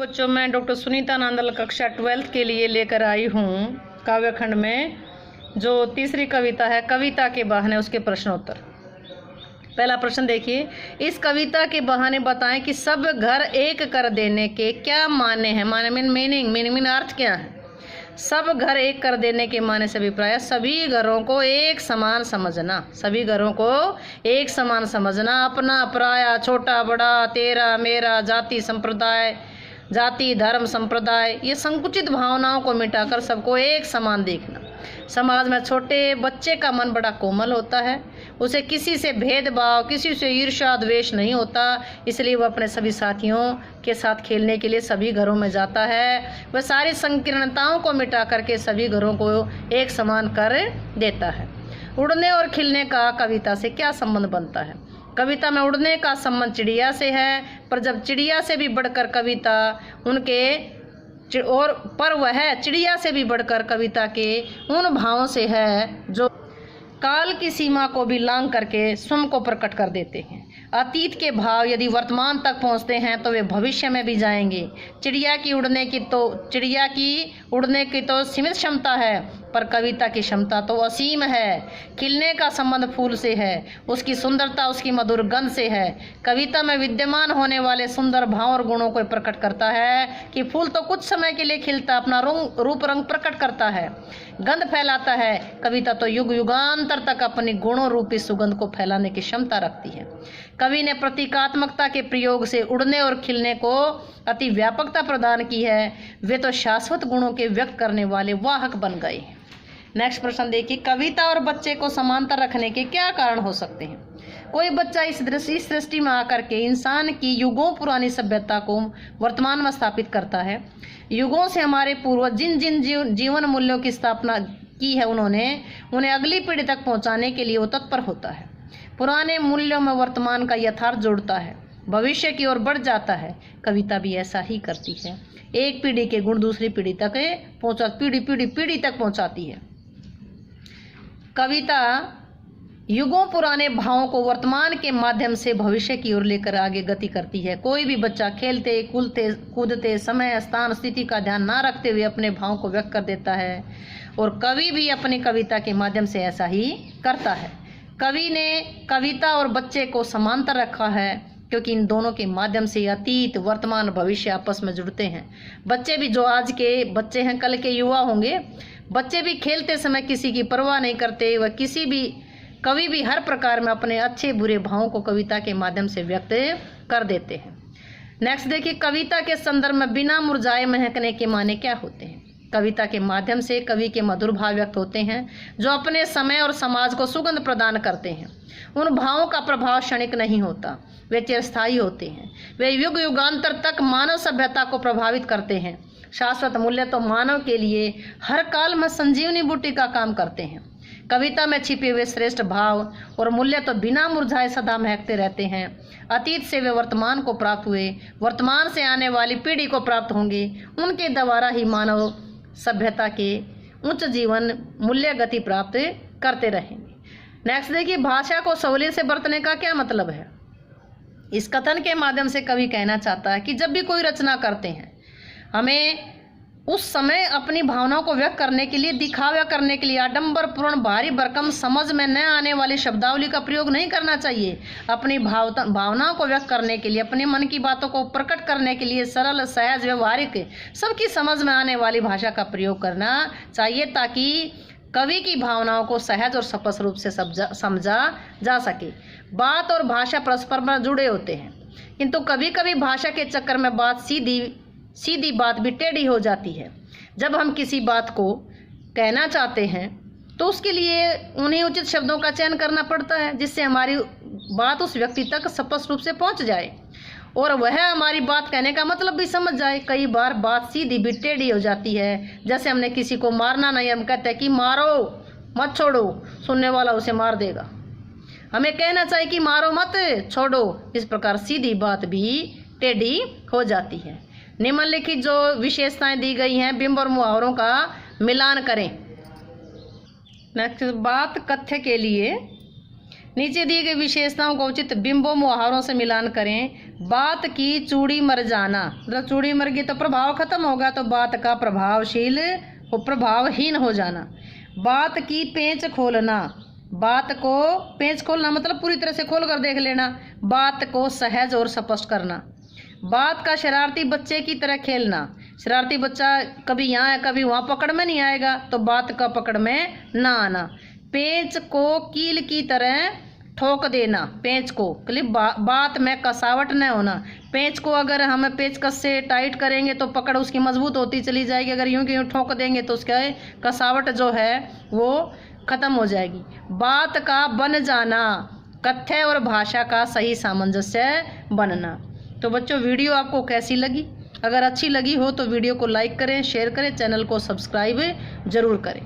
बच्चों, मैं डॉक्टर सुनीता नांदल कक्षा 12th के लिए लेकर आई हूँ काव्यखंड में जो तीसरी कविता है कविता के बहाने, उसके प्रश्नोत्तर। पहला प्रश्न देखिए, इस कविता के बहाने बताएं कि सब घर एक कर देने के क्या माने हैं। माने मीनिंग अर्थ क्या है। सब घर एक कर देने के माने से अभिप्राय, सभी घरों को एक समान समझना। सभी घरों को एक समान समझना, अपना पराया, छोटा बड़ा, तेरा मेरा, जाति संप्रदाय, जाति धर्म संप्रदाय, ये संकुचित भावनाओं को मिटाकर सबको एक समान देखना। समाज में छोटे बच्चे का मन बड़ा कोमल होता है, उसे किसी से भेदभाव, किसी से ईर्ष्या द्वेष नहीं होता, इसलिए वह अपने सभी साथियों के साथ खेलने के लिए सभी घरों में जाता है। वह सारी संकीर्णताओं को मिटा करके सभी घरों को एक समान कर देता है। उड़ने और खिलने का कविता से क्या संबंध बनता है। कविता में उड़ने का संबंध चिड़िया से है, पर जब चिड़िया से भी बढ़कर कविता वह चिड़िया से भी बढ़कर कविता के उन भावों से है जो काल की सीमा को भी लांघ करके स्वयं को प्रकट कर देते हैं। अतीत के भाव यदि वर्तमान तक पहुंचते हैं तो वे भविष्य में भी जाएंगे। चिड़िया की उड़ने की तो सीमित क्षमता है, पर कविता की क्षमता तो असीम है। खिलने का संबंध फूल से है, उसकी सुंदरता उसकी मधुर गंध से है। कविता में विद्यमान होने वाले सुंदर भाव और गुणों को प्रकट करता है कि फूल तो कुछ समय के लिए खिलता, अपना रूप रंग प्रकट करता है, गंध फैलाता है। कविता तो युग युगांतर तक अपनी गुणों रूपी सुगंध को फैलाने की क्षमता रखती है। कवि ने प्रतीकात्मकता के प्रयोग से उड़ने और खिलने को अति व्यापकता प्रदान की है। वे तो शाश्वत गुणों के व्यक्त करने वाले वाहक बन गए। नेक्स्ट प्रश्न देखिए, कविता और बच्चे को समांतर रखने के क्या कारण हो सकते हैं। कोई बच्चा इस सृष्टि में आकर के इंसान की युगों पुरानी सभ्यता को वर्तमान में स्थापित करता है। युगों से हमारे पूर्वज जिन जिन जीवन मूल्यों की स्थापना की है, उन्हें अगली पीढ़ी तक पहुंचाने के लिए वो तत्पर होता है। पुराने मूल्यों में वर्तमान का यथार्थ जोड़ता है, भविष्य की ओर बढ़ जाता है। कविता भी ऐसा ही करती है, एक पीढ़ी के गुण दूसरी पीढ़ी तक पीढ़ी तक पहुंचाती है। कविता युगों पुराने भावों को वर्तमान के माध्यम से भविष्य की ओर लेकर आगे गति करती है। कोई भी बच्चा खेलते कूदते समय स्थान स्थिति का ध्यान ना रखते हुए अपने भावों को व्यक्त कर देता है, और कवि भी अपनी कविता के माध्यम से ऐसा ही करता है। कवि ने कविता और बच्चे को समांतर रखा है क्योंकि इन दोनों के माध्यम से अतीत वर्तमान भविष्य आपस में जुड़ते हैं। बच्चे भी, जो आज के बच्चे हैं, कल के युवा होंगे, बच्चे भी खेलते समय किसी की परवाह नहीं करते। वह कवि भी हर प्रकार में अपने अच्छे बुरे भावों को कविता के माध्यम से व्यक्त कर देते हैं। नेक्स्ट देखिए, कविता के संदर्भ में बिना मुरझाए महकने के माने क्या होते हैं। कविता के माध्यम से कवि के मधुर भाव व्यक्त होते हैं जो अपने समय और समाज को सुगंध प्रदान करते हैं। उन भावों का प्रभाव क्षणिक नहीं होता, वे चिरस्थायी होते हैं। वे युग युगांतर तक मानव सभ्यता को प्रभावित करते हैं। शाश्वत मूल्य तो मानव के लिए हर काल में संजीवनी बूटी का काम करते हैं। कविता में छिपे हुए श्रेष्ठ भाव और मूल्य तो बिना मुरझाए सदा महकते रहते हैं। अतीत से वे वर्तमान को प्राप्त हुए, वर्तमान से आने वाली पीढ़ी को प्राप्त होंगे। उनके द्वारा ही मानव सभ्यता के उच्च जीवन मूल्य गति प्राप्त करते रहेंगे। नेक्स्ट देखिए, भाषा को सहूलियत से बरतने का क्या मतलब है। इस कथन के माध्यम से कवि कहना चाहता है कि जब भी कोई रचना करते हैं, हमें उस समय अपनी भावनाओं को व्यक्त करने के लिए, दिखावा करने के लिए आडंबरपूर्ण भारी भरकम समझ में न आने वाली शब्दावली का प्रयोग नहीं करना चाहिए। अपनी भावनाओं को व्यक्त करने के लिए, अपने मन की बातों को प्रकट करने के लिए सरल, सहज, व्यवहारिक, सबकी समझ में आने वाली भाषा का प्रयोग करना चाहिए ताकि कवि की भावनाओं को सहज और स्पष्ट रूप से समझा जा सके। बात और भाषा परस्पर में जुड़े होते हैं, किंतु कभी कभी भाषा के चक्कर में बात सीधी बात भी टेढ़ी हो जाती है। जब हम किसी बात को कहना चाहते हैं तो उसके लिए उन्हें उचित शब्दों का चयन करना पड़ता है जिससे हमारी बात उस व्यक्ति तक स्पष्ट रूप से पहुंच जाए और वह हमारी बात कहने का मतलब भी समझ जाए। कई बार बात सीधी भी टेढ़ी हो जाती है। जैसे हमने किसी को मारना नहीं, हम कहते हैं कि मारो मत छोड़ो, सुनने वाला उसे मार देगा। हमें कहना चाहिए कि मारो मत छोड़ो। इस प्रकार सीधी बात भी टेढ़ी हो जाती है। निम्नलिखित जो विशेषताएं दी गई हैं, बिंब और मुहावरों का मिलान करें। नेक्स्ट, बात कथ्य के लिए नीचे दी गई विशेषताओं को उचित बिंबों मुहावरों से मिलान करें। बात की चूड़ी मर जाना, मतलब चूड़ी मर गई तो प्रभाव खत्म होगा, तो बात का प्रभावशील हो प्रभावहीन हो जाना। बात की पेंच खोलना, बात को पेंच खोलना मतलब पूरी तरह से खोल कर देख लेना, बात को सहज और स्पष्ट करना। बात का शरारती बच्चे की तरह खेलना, शरारती बच्चा कभी यहाँ है कभी वहाँ, पकड़ में नहीं आएगा तो बात का पकड़ में ना आना। पेंच को कील की तरह ठोक देना, पेंच को बात में कसावट न होना। पेंच को अगर हम पेचकस से टाइट करेंगे तो पकड़ उसकी मजबूत होती चली जाएगी, अगर यूं की यूं ठोक देंगे तो उसका कसावट जो है वो खत्म हो जाएगी। बात का बन जाना, कथ्य और भाषा का सही सामंजस्य बनना। तो बच्चों वीडियो आपको कैसी लगी? अगर अच्छी लगी हो तो वीडियो को लाइक करें, शेयर करें, चैनल को सब्सक्राइब जरूर करें।